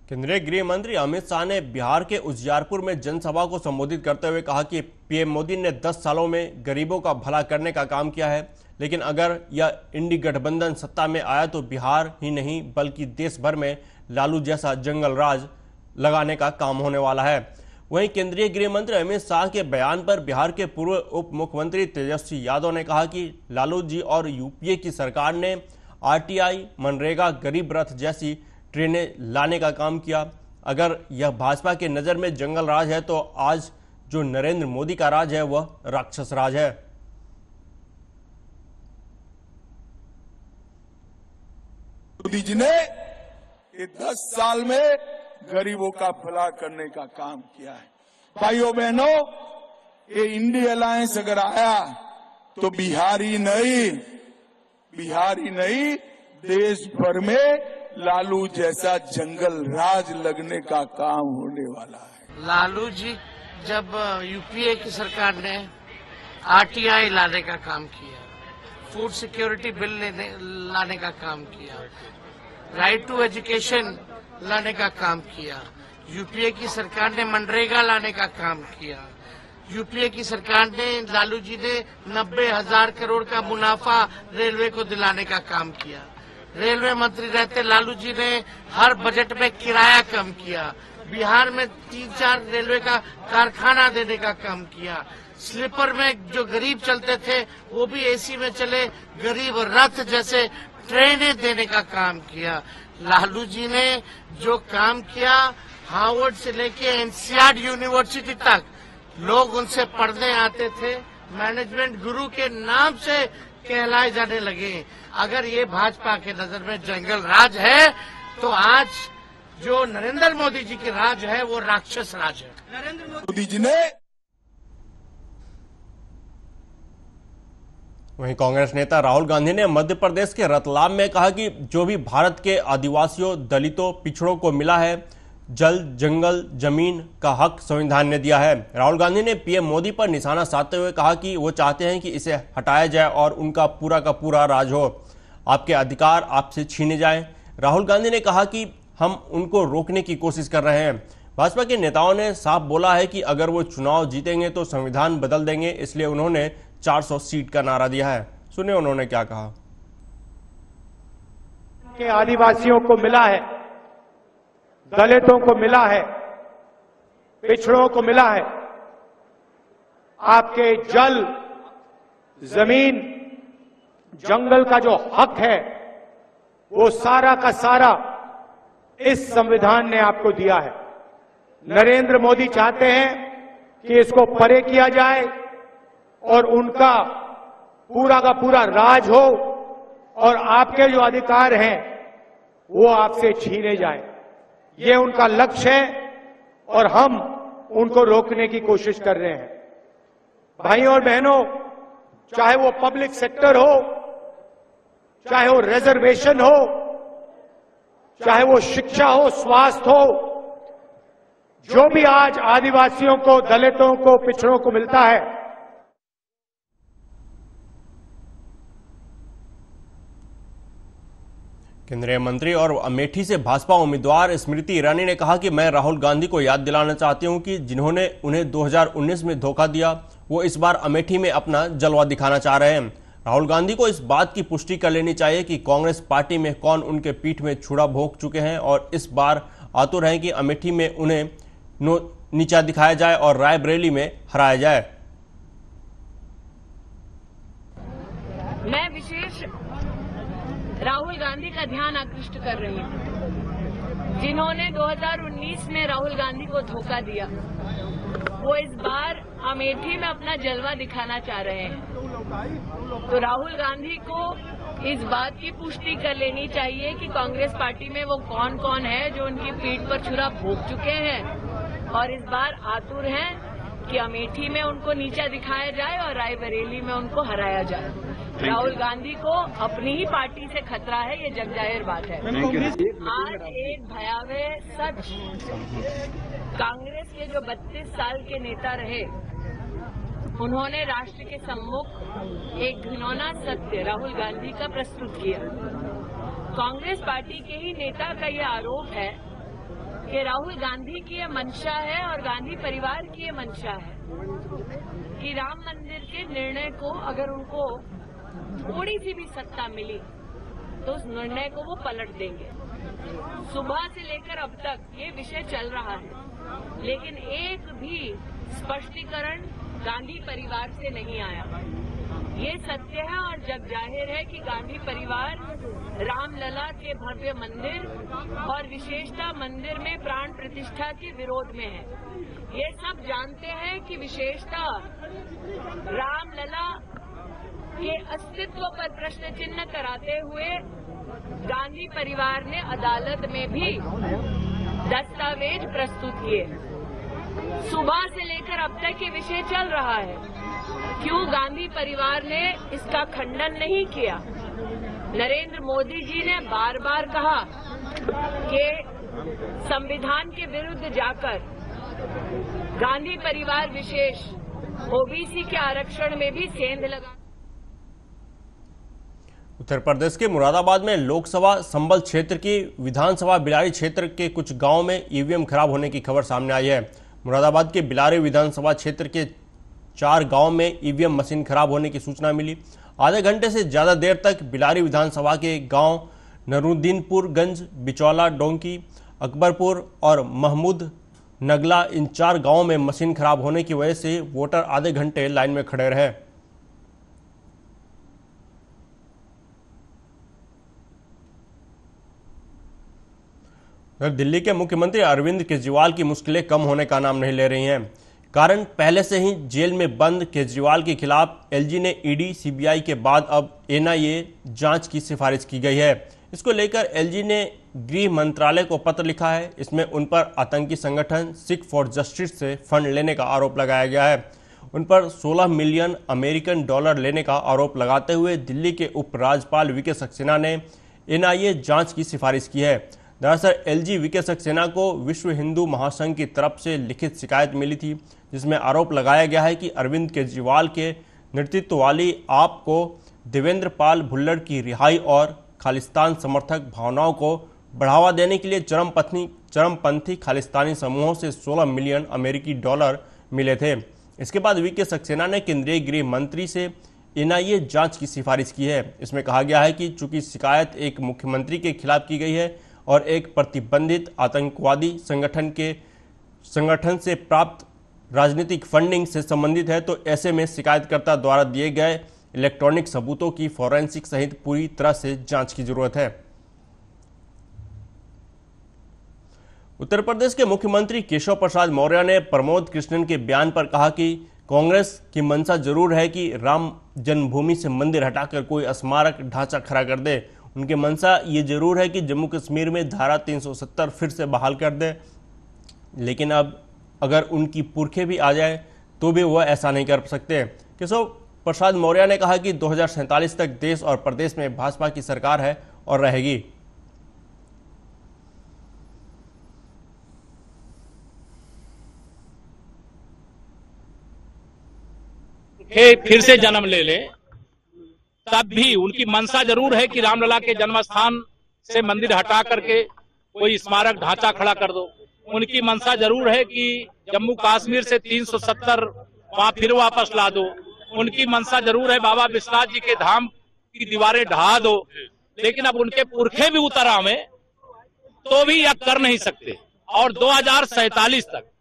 केंद्रीय गृह मंत्री अमित शाह ने बिहार के उजियारपुर में जनसभा को संबोधित करते हुए कहा कि पीएम मोदी ने 10 सालों में गरीबों का भला करने का काम किया है, लेकिन अगर यह इंडी गठबंधन सत्ता में आया तो बिहार ही नहीं बल्कि देश भर में लालू जैसा जंगल राज लगाने का काम होने वाला है। वहीं केंद्रीय गृह मंत्री अमित शाह के बयान पर बिहार के पूर्व उप मुख्यमंत्री तेजस्वी यादव ने कहा कि लालू जी और यूपीए की सरकार ने RTI, मनरेगा, गरीब रथ जैसी ट्रेनें लाने का काम किया। अगर यह भाजपा के नजर में जंगल राज है तो आज जो नरेंद्र मोदी का राज है वह राक्षस राज है। मोदी जी ने ये 10 साल में गरीबों का भला करने का काम किया है। भाइयों बहनों, ये इंडी अलायंस अगर आया तो बिहारी नहीं देश भर में लालू जैसा जंगल राज लगने का काम होने वाला है। लालू जी जब यूपीए की सरकार ने RTI लाने का काम किया, फूड सिक्योरिटी बिल लाने का काम किया, राइट टू एजुकेशन लाने का काम किया, यूपीए की सरकार ने मनरेगा लाने का काम किया, यूपीए की सरकार ने लालू जी ने 90,000 करोड़ का मुनाफा रेलवे को दिलाने का काम किया। रेलवे मंत्री रहते लालू जी ने हर बजट में किराया कम किया, बिहार में 3-4 रेलवे का कारखाना देने का काम किया, स्लीपर में जो गरीब चलते थे वो भी AC में चले, गरीब रथ जैसे ट्रेनें देने का काम किया। लालू जी ने जो काम किया, हार्वर्ड से लेके NCERT यूनिवर्सिटी तक लोग उनसे पढ़ने आते थे, मैनेजमेंट गुरु के नाम से कहलाए जाने लगे। अगर ये भाजपा के नजर में जंगल राज है तो आज जो नरेंद्र मोदी जी की राज है वो राक्षस राज है। नरेंद्र मोदी जी ने वहीं कांग्रेस नेता राहुल गांधी ने मध्य प्रदेश के रतलाम में कहा कि जो भी भारत के आदिवासियों, दलितों, पिछड़ों को मिला है, जल, जंगल, जमीन का हक संविधान ने दिया है। राहुल गांधी ने पीएम मोदी पर निशाना साधते हुए कहा कि वो चाहते हैं कि इसे हटाया जाए और उनका पूरा का पूरा राज हो, आपके अधिकार आपसे छीने जाएं। राहुल गांधी ने कहा कि हम उनको रोकने की कोशिश कर रहे हैं। भाजपा के नेताओं ने साफ बोला है कि अगर वो चुनाव जीतेंगे तो संविधान बदल देंगे, इसलिए उन्होंने 400 सीट का नारा दिया है। सुनिए उन्होंने क्या कहा। के आदिवासियों को मिला है, दलितों को मिला है, पिछड़ों को मिला है, आपके जल, जमीन, जंगल का जो हक है वो सारा का सारा इस संविधान ने आपको दिया है। नरेंद्र मोदी चाहते हैं कि इसको परे किया जाए और उनका पूरा का पूरा राज हो और आपके जो अधिकार हैं वो आपसे छीने जाए। ये उनका लक्ष्य है और हम उनको रोकने की कोशिश कर रहे हैं। भाइयों और बहनों, चाहे वो पब्लिक सेक्टर हो, चाहे वो रिजर्वेशन हो, चाहे वो शिक्षा हो, स्वास्थ्य हो, जो भी आज आदिवासियों को, दलितों को, पिछड़ों को मिलता है, केंद्रीय मंत्री और अमेठी से भाजपा उम्मीदवार स्मृति ईरानी ने कहा कि मैं राहुल गांधी को याद दिलाना चाहती हूं कि जिन्होंने उन्हें 2019 में धोखा दिया, वो इस बार अमेठी में अपना जलवा दिखाना चाह रहे हैं। राहुल गांधी को इस बात की पुष्टि कर लेनी चाहिए कि कांग्रेस पार्टी में कौन उनके पीठ में छुरा भोंक चुके हैं और इस बार आतुर हैं कि अमेठी में उन्हें नीचा दिखाया जाए और रायबरेली में हराया जाए। मैं विशेष राहुल गांधी का ध्यान आकृष्ट कर रही हूं, जिन्होंने 2019 में राहुल गांधी को धोखा दिया, वो इस बार अमेठी में अपना जलवा दिखाना चाह रहे हैं। तो राहुल गांधी को इस बात की पुष्टि कर लेनी चाहिए कि कांग्रेस पार्टी में वो कौन कौन है जो उनकी पीठ पर छुरा भोंक चुके हैं और इस बार आतुर हैं कि अमेठी में उनको नीचा दिखाया जाए और रायबरेली में उनको हराया जाए। राहुल गांधी को अपनी ही पार्टी से खतरा है, ये जग जाहिर बात है। आज एक भयावह सच कांग्रेस के जो 32 साल के नेता रहे, उन्होंने राष्ट्र के सम्मुख एक घिनौना सत्य राहुल गांधी का प्रस्तुत किया। कांग्रेस पार्टी के ही नेता का ये आरोप है कि राहुल गांधी की ये मंशा है और गांधी परिवार की ये मंशा है कि राम मंदिर के निर्णय को अगर उनको थोड़ी सी भी सत्ता मिली तो उस निर्णय को वो पलट देंगे। सुबह से लेकर अब तक ये विषय चल रहा है, लेकिन एक भी स्पष्टीकरण गांधी परिवार से नहीं आया। ये सत्य है और जग जाहिर है कि गांधी परिवार रामलला के भव्य मंदिर और विशेषता मंदिर में प्राण प्रतिष्ठा के विरोध में है। ये सब जानते हैं कि विशेषता रामलला के अस्तित्व पर प्रश्न चिन्ह कराते हुए गांधी परिवार ने अदालत में भी दस्तावेज प्रस्तुत किए। सुबह से लेकर अब तक ये विषय चल रहा है, क्यों गांधी परिवार ने इसका खंडन नहीं किया? नरेंद्र मोदी जी ने बार बार कहा कि संविधान के विरुद्ध जाकर गांधी परिवार विशेष ओबीसी के आरक्षण में भी सेंध लगा। उत्तर प्रदेश के मुरादाबाद में लोकसभा संबल क्षेत्र की विधानसभा बिलारी क्षेत्र के कुछ गांवों में ईवीएम खराब होने की खबर सामने आई है। मुरादाबाद के बिलारी विधानसभा क्षेत्र के 4 गांव में ईवीएम मशीन खराब होने की सूचना मिली। आधे घंटे से ज्यादा देर तक बिलारी विधानसभा के गांव नरुद्दीनपुरगंज, बिचौला, डोंकी, अकबरपुर और महमूद नगला, इन 4 गांवों में मशीन खराब होने की वजह से वोटर आधे घंटे लाइन में खड़े रहे। दिल्ली के मुख्यमंत्री अरविंद केजरीवाल की मुश्किलें कम होने का नाम नहीं ले रही हैं। कारण पहले से ही जेल में बंद केजरीवाल के खिलाफ एलजी ने ईडी, सीबीआई के बाद अब एनआईए जांच की सिफारिश की गई है। इसको लेकर एलजी ने गृह मंत्रालय को पत्र लिखा है। इसमें उन पर आतंकी संगठन सिख फॉर जस्टिस से फंड लेने का आरोप लगाया गया है। उन पर 16 मिलियन अमेरिकन डॉलर लेने का आरोप लगाते हुए दिल्ली के उपराज्यपाल वीके सक्सेना ने एनआईए जांच की सिफारिश की है। दरअसल एलजी वीके सक्सेना को विश्व हिंदू महासंघ की तरफ से लिखित शिकायत मिली थी, जिसमें आरोप लगाया गया है कि अरविंद केजरीवाल के नेतृत्व वाली आप को देवेंद्र पाल भुल्लड़ की रिहाई और खालिस्तान समर्थक भावनाओं को बढ़ावा देने के लिए चरमपंथी खालिस्तानी समूहों से 16 मिलियन अमेरिकी डॉलर मिले थे। इसके बाद वीके सक्सेना ने केंद्रीय गृह मंत्री से एनआईए जांच की सिफारिश की है। इसमें कहा गया है कि चूंकि शिकायत एक मुख्यमंत्री के खिलाफ की गई है और एक प्रतिबंधित आतंकवादी संगठन से प्राप्त राजनीतिक फंडिंग से संबंधित है, तो ऐसे में शिकायतकर्ता द्वारा दिए गए इलेक्ट्रॉनिक सबूतों की फॉरेंसिक सहित पूरी तरह से जांच की जरूरत है। उत्तर प्रदेश के मुख्यमंत्री केशव प्रसाद मौर्य ने प्रमोद कृष्णन के बयान पर कहा कि कांग्रेस की मंशा जरूर है कि राम जन्मभूमि से मंदिर हटाकर कोई स्मारक ढांचा खड़ा कर दे। उनकी मंशा ये जरूर है कि जम्मू कश्मीर में धारा 370 फिर से बहाल कर दे, लेकिन अब अगर उनकी पुरखे भी आ जाए तो भी वह ऐसा नहीं कर सकते। केशव प्रसाद मौर्य ने कहा कि 2047 तक देश और प्रदेश में भाजपा की सरकार है और रहेगी। फिर से जन्म ले ले, तब भी उनकी मंशा जरूर है कि रामलला के जन्म स्थान से मंदिर हटा करके कोई स्मारक ढांचा खड़ा कर दो। उनकी मंशा जरूर है कि जम्मू कश्मीर से 370 वहां फिर वापस ला दो। उनकी मंशा जरूर है बाबा विश्वनाथ जी के धाम की दीवारें ढहा दो, लेकिन अब उनके पुरखे भी उतर आवे तो भी यह कर नहीं सकते। और 2047 तक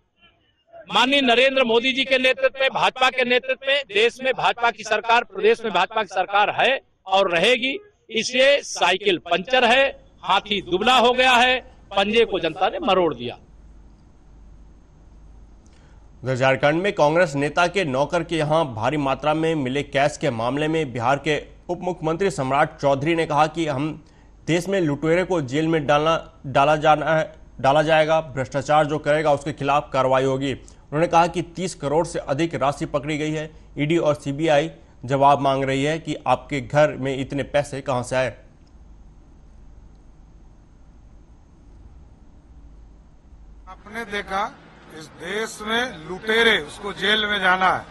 माननीय नरेंद्र मोदी जी के नेतृत्व में, भाजपा के नेतृत्व में देश में भाजपा की सरकार, प्रदेश में भाजपा की सरकार है और रहेगी। इसलिए साइकिल पंचर है, हाथी दुबला हो गया है, पंजे को जनता ने मरोड़ दिया। उधर झारखंड में कांग्रेस नेता के नौकर के यहां भारी मात्रा में मिले कैश के मामले में बिहार के उप मुख्यमंत्री सम्राट चौधरी ने कहा कि हम देश में लुटेरे को जेल में डाला जाएगा, भ्रष्टाचार जो करेगा उसके खिलाफ कार्रवाई होगी। उन्होंने कहा कि 30 करोड़ से अधिक राशि पकड़ी गई है। ईडी और सीबीआई जवाब मांग रही है कि आपके घर में इतने पैसे कहां से आए। आपने देखा इस देश में लुटेरे उसको जेल में जाना है।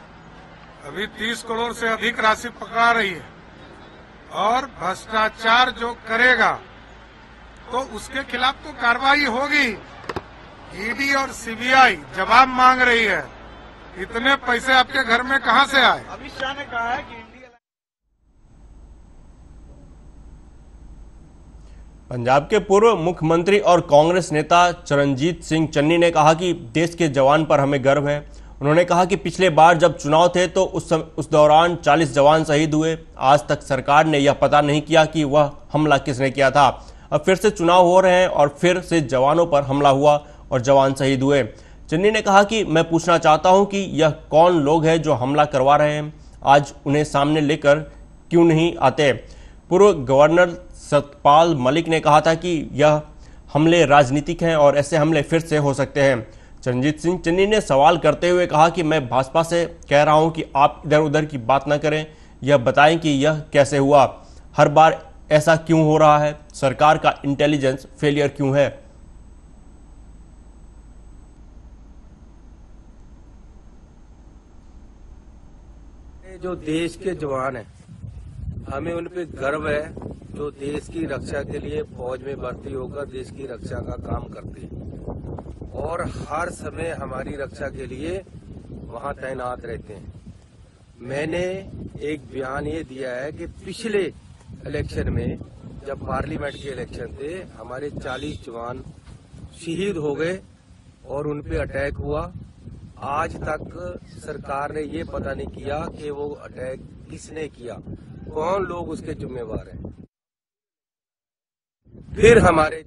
अभी 30 करोड़ से अधिक राशि पकड़ा रही है और भ्रष्टाचार जो करेगा तो उसके खिलाफ तो कार्रवाई होगी। ईडी और सीबीआई जवाब मांग रही है, इतने पैसे आपके घर में कहां से आए? अमित शाह ने कहा है कि पंजाब के पूर्व मुख्यमंत्री और कांग्रेस नेता चरणजीत सिंह चन्नी ने कहा कि देश के जवान पर हमें गर्व है। उन्होंने कहा कि पिछले बार जब चुनाव थे तो उस दौरान 40 जवान शहीद हुए। आज तक सरकार ने यह पता नहीं किया कि वह हमला किसने किया था। अब फिर से चुनाव हो रहे हैं और फिर से जवानों पर हमला हुआ और जवान शहीद हुए। चन्नी ने कहा कि मैं पूछना चाहता हूं कि यह कौन लोग हैं जो हमला करवा रहे हैं, आज उन्हें सामने लेकर क्यों नहीं आते। पूर्व गवर्नर सतपाल मलिक ने कहा था कि यह हमले राजनीतिक हैं और ऐसे हमले फिर से हो सकते हैं। चरणजीत सिंह चन्नी ने सवाल करते हुए कहा कि मैं भाजपा से कह रहा हूं कि आप इधर उधर की बात न करें, यह बताएं कि यह कैसे हुआ, हर बार ऐसा क्यों हो रहा है, सरकार का इंटेलिजेंस फेलियर क्यों है। जो देश के जवान हैं, हमें उन पे गर्व है, जो देश की रक्षा के लिए फौज में भर्ती होकर देश की रक्षा का काम करते हैं और हर समय हमारी रक्षा के लिए वहां तैनात रहते हैं। मैंने एक बयान ये दिया है कि पिछले इलेक्शन में जब पार्लियामेंट के इलेक्शन थे, हमारे 40 जवान शहीद हो गए और उन पे अटैक हुआ। आज तक सरकार ने ये पता नहीं किया कि वो अटैक किसने किया, कौन लोग उसके जिम्मेवार हैं। फिर हमारे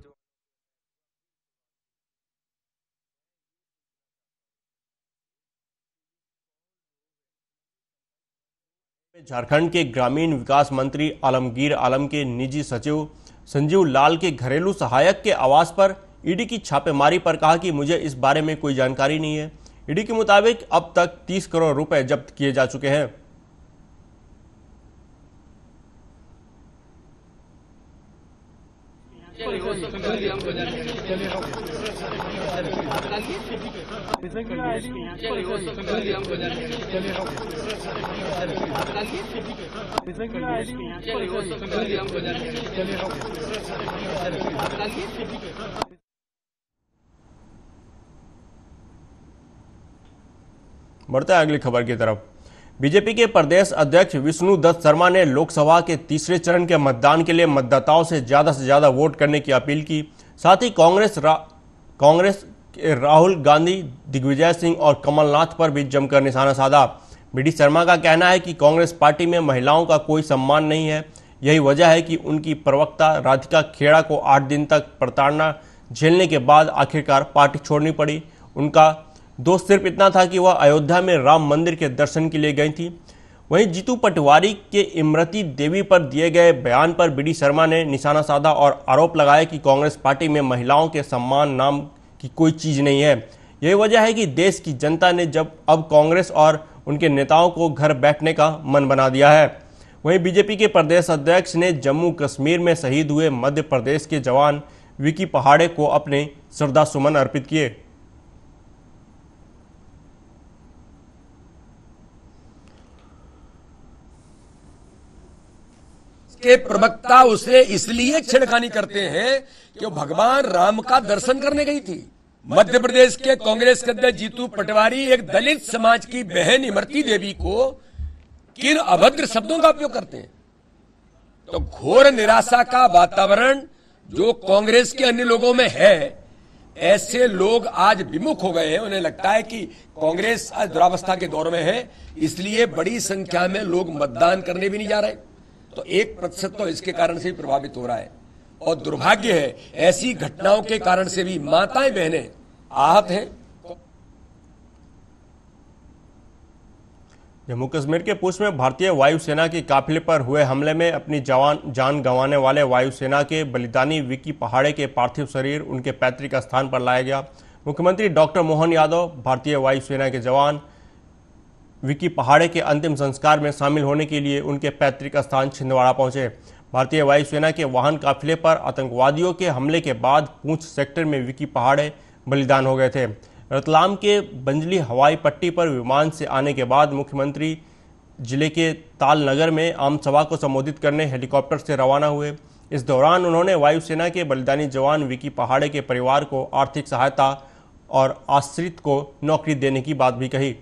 झारखंड के ग्रामीण विकास मंत्री आलमगीर आलम के निजी सचिव संजीव लाल के घरेलू सहायक के आवास पर ईडी की छापेमारी पर कहा कि मुझे इस बारे में कोई जानकारी नहीं है। ईडी के मुताबिक अब तक 30 करोड़ रुपए जब्त किए जा चुके हैं। बढ़ते हैं अगली खबर की तरफ। बीजेपी के प्रदेश अध्यक्ष विष्णु दत्त शर्मा ने लोकसभा के तीसरे चरण के मतदान के लिए मतदाताओं से ज्यादा वोट करने की अपील की। साथ ही कांग्रेस के राहुल गांधी, दिग्विजय सिंह और कमलनाथ पर भी जमकर निशाना साधा। बीडी शर्मा का कहना है कि कांग्रेस पार्टी में महिलाओं का कोई सम्मान नहीं है। यही वजह है कि उनकी प्रवक्ता राधिका खेड़ा को 8 दिन तक प्रताड़ना झेलने के बाद आखिरकार पार्टी छोड़नी पड़ी। उनका दोष सिर्फ इतना था कि वह अयोध्या में राम मंदिर के दर्शन के लिए गई थी। वहीं जीतू पटवारी के इमरती देवी पर दिए गए बयान पर बीडी शर्मा ने निशाना साधा और आरोप लगाया कि कांग्रेस पार्टी में महिलाओं के सम्मान नाम की कोई चीज नहीं है। यही वजह है कि देश की जनता ने जब अब कांग्रेस और उनके नेताओं को घर बैठने का मन बना दिया है। वहीं बीजेपी के प्रदेश अध्यक्ष ने जम्मू कश्मीर में शहीद हुए मध्य प्रदेश के जवान विकी पहाड़े को अपने श्रद्धासुमन अर्पित किए। के प्रवक्ता उसे इसलिए छेड़खानी करते हैं कि वो भगवान राम का दर्शन करने गई थी। मध्य प्रदेश के कांग्रेस के अध्यक्ष जीतू पटवारी एक दलित समाज की बहन इमरती देवी को किन अभद्र शब्दों का उपयोग करते हैं। तो घोर निराशा का वातावरण जो कांग्रेस के अन्य लोगों में है, ऐसे लोग आज विमुख हो गए हैं। उन्हें लगता है कि कांग्रेस आज दुरावस्था के दौर में है, इसलिए बड़ी संख्या में लोग मतदान करने भी नहीं जा रहे। तो 1% तो इसके कारण से भी प्रभावित हो रहा है और दुर्भाग्य है ऐसी घटनाओं के कारण से भी माताएं बहनें आहत हैं। जम्मू कश्मीर के पुंछ में भारतीय वायुसेना के काफिले पर हुए हमले में अपनी जान गंवाने वाले वायुसेना के बलिदानी विकी पहाड़े के पार्थिव शरीर उनके पैतृक स्थान पर लाया गया। मुख्यमंत्री डॉक्टर मोहन यादव भारतीय वायुसेना के जवान विकी पहाड़े के अंतिम संस्कार में शामिल होने के लिए उनके पैतृक स्थान छिंदवाड़ा पहुंचे। भारतीय वायुसेना के वाहन काफिले पर आतंकवादियों के हमले के बाद पुंछ सेक्टर में विकी पहाड़े बलिदान हो गए थे। रतलाम के बंजली हवाई पट्टी पर विमान से आने के बाद मुख्यमंत्री जिले के तालनगर में आम सभा को संबोधित करने हेलीकॉप्टर से रवाना हुए। इस दौरान उन्होंने वायुसेना के बलिदानी जवान विकी पहाड़े के परिवार को आर्थिक सहायता और आश्रित को नौकरी देने की बात भी कही।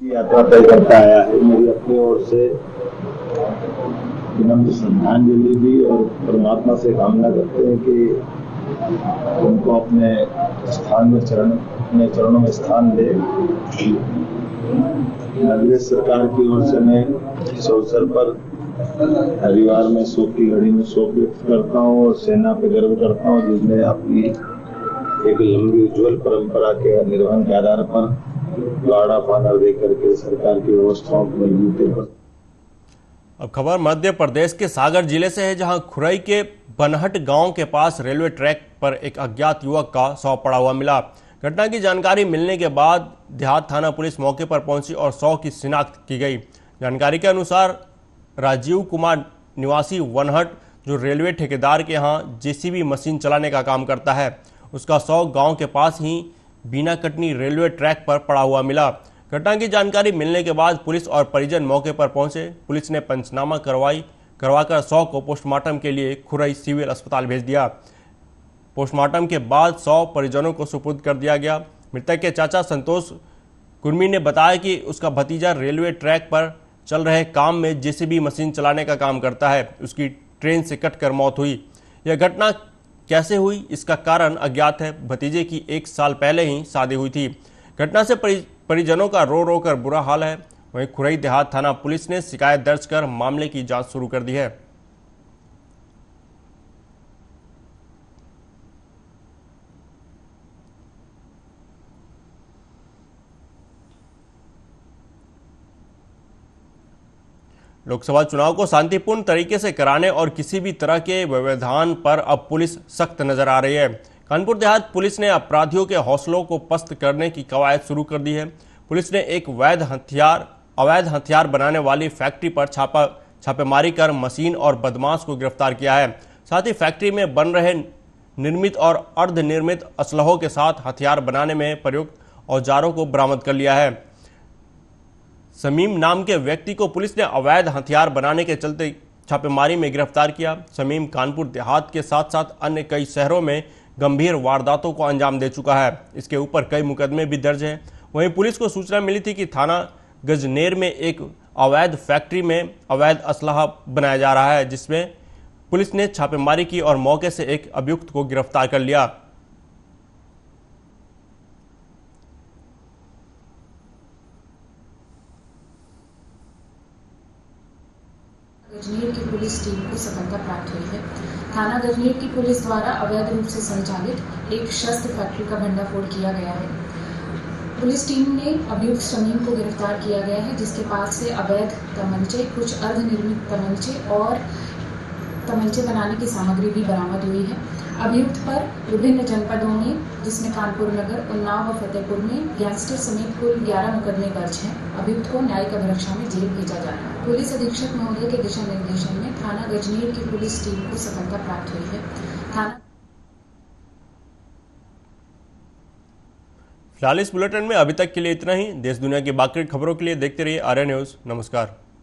यात्रा तय करता आया है। मेरी अपनी ओर से विनम्र श्रद्धांजलि दी और परमात्मा से कामना करते हैं कि उनको अपने स्थान में अपने चरणों में स्थान दे। कांग्रेस सरकार की ओर से मैं इस अवसर पर परिवार में शोक की घड़ी में शोक व्यक्त करता हूँ और सेना पे गर्व करता हूँ, जिसने अपनी एक लंबी उज्जवल परंपरा के निर्वहन के आधार पर गार्ड ऑफ ऑनर देकर के सरकार की व्यवस्थाओं को मजबूती पर। अब खबर मध्य प्रदेश के सागर जिले से है, जहां खुरई के बनहट गांव के पास रेलवे ट्रैक पर एक अज्ञात युवक का शव पड़ा हुआ मिला। घटना की जानकारी मिलने के बाद देहात थाना पुलिस मौके पर पहुंची और शव की शिनाख्त की गई। जानकारी के अनुसार राजीव कुमार निवासी वनहट, जो रेलवे ठेकेदार के यहां जेसीबी मशीन चलाने का काम करता है, उसका शव गाँव के पास ही बीना कटनी रेलवे ट्रैक पर पड़ा हुआ मिला। घटना की जानकारी मिलने के बाद पुलिस और परिजन मौके पर पहुंचे। पुलिस ने पंचनामा करवाकर शव को पोस्टमार्टम के लिए खुरई सिविल अस्पताल भेज दिया। पोस्टमार्टम के बाद शव परिजनों को सुपुर्द कर दिया गया। मृतक के चाचा संतोष कुर्मी ने बताया कि उसका भतीजा रेलवे ट्रैक पर चल रहे काम में जेसीबी मशीन चलाने का काम करता है। उसकी ट्रेन से कटकर मौत हुई। यह घटना कैसे हुई, इसका कारण अज्ञात है। भतीजे की 1 साल पहले ही शादी हुई थी। घटना से परिजनों का रो रो कर बुरा हाल है। वहीं खुरई देहात थाना पुलिस ने शिकायत दर्ज कर मामले की जांच शुरू कर दी है। लोकसभा चुनाव को शांतिपूर्ण तरीके से कराने और किसी भी तरह के व्यवधान पर अब पुलिस सख्त नजर आ रही है। कानपुर देहात पुलिस ने अपराधियों के हौसलों को पस्त करने की कवायद शुरू कर दी है। पुलिस ने एक अवैध हथियार बनाने वाली फैक्ट्री पर छापेमारी कर मशीन और बदमाश को गिरफ्तार किया है। साथ ही फैक्ट्री में बन रहे निर्मित और अर्धनिर्मित असलहों के साथ हथियार बनाने में प्रयुक्त औजारों को बरामद कर लिया है। समीम नाम के व्यक्ति को पुलिस ने अवैध हथियार बनाने के चलते छापेमारी में गिरफ्तार किया। समीम कानपुर देहात के साथ साथ अन्य कई शहरों में गंभीर वारदातों को अंजाम दे चुका है। इसके ऊपर कई मुकदमे भी दर्ज हैं। वहीं पुलिस को सूचना मिली थी कि थाना गजनेर में एक अवैध फैक्ट्री में अवैध असलहा बनाया जा रहा है, जिसमें पुलिस ने छापेमारी की और मौके से एक अभियुक्त को गिरफ्तार कर लिया। गजनेर की पुलिस टीम को सफलता प्राप्त हुई है। थाना गजनेर की पुलिस द्वारा अवैध रूप से संचालित एक शस्त्र फैक्ट्री का भंडाफोड़ किया गया है। पुलिस टीम ने अभियुक्त समीम को गिरफ्तार किया गया है, जिसके पास से अवैध तमंचे, कुछ अर्धनिर्मित तमंचे और तमंचे बनाने की सामग्री भी बरामद हुई है। अभियुक्त पर विभिन्न जनपदों में, जिसमें कानपुर नगर, उन्नाव व फतेहपुर में गैंगस्टर समेत कुल 11 मुकदमे दर्ज हैं। अभियुक्त को न्यायिक अभिरक्षा में जेल भेजा जा रहा है। पुलिस अधीक्षक महोदय के दिशा निर्देशन में थाना गजनेर की पुलिस टीम को सफलता प्राप्त हुई है। फिलहाल इस बुलेटिन में अभी तक के लिए इतना ही। देश दुनिया की बाकी खबरों के लिए देखते रहिए आर्या न्यूज। नमस्कार।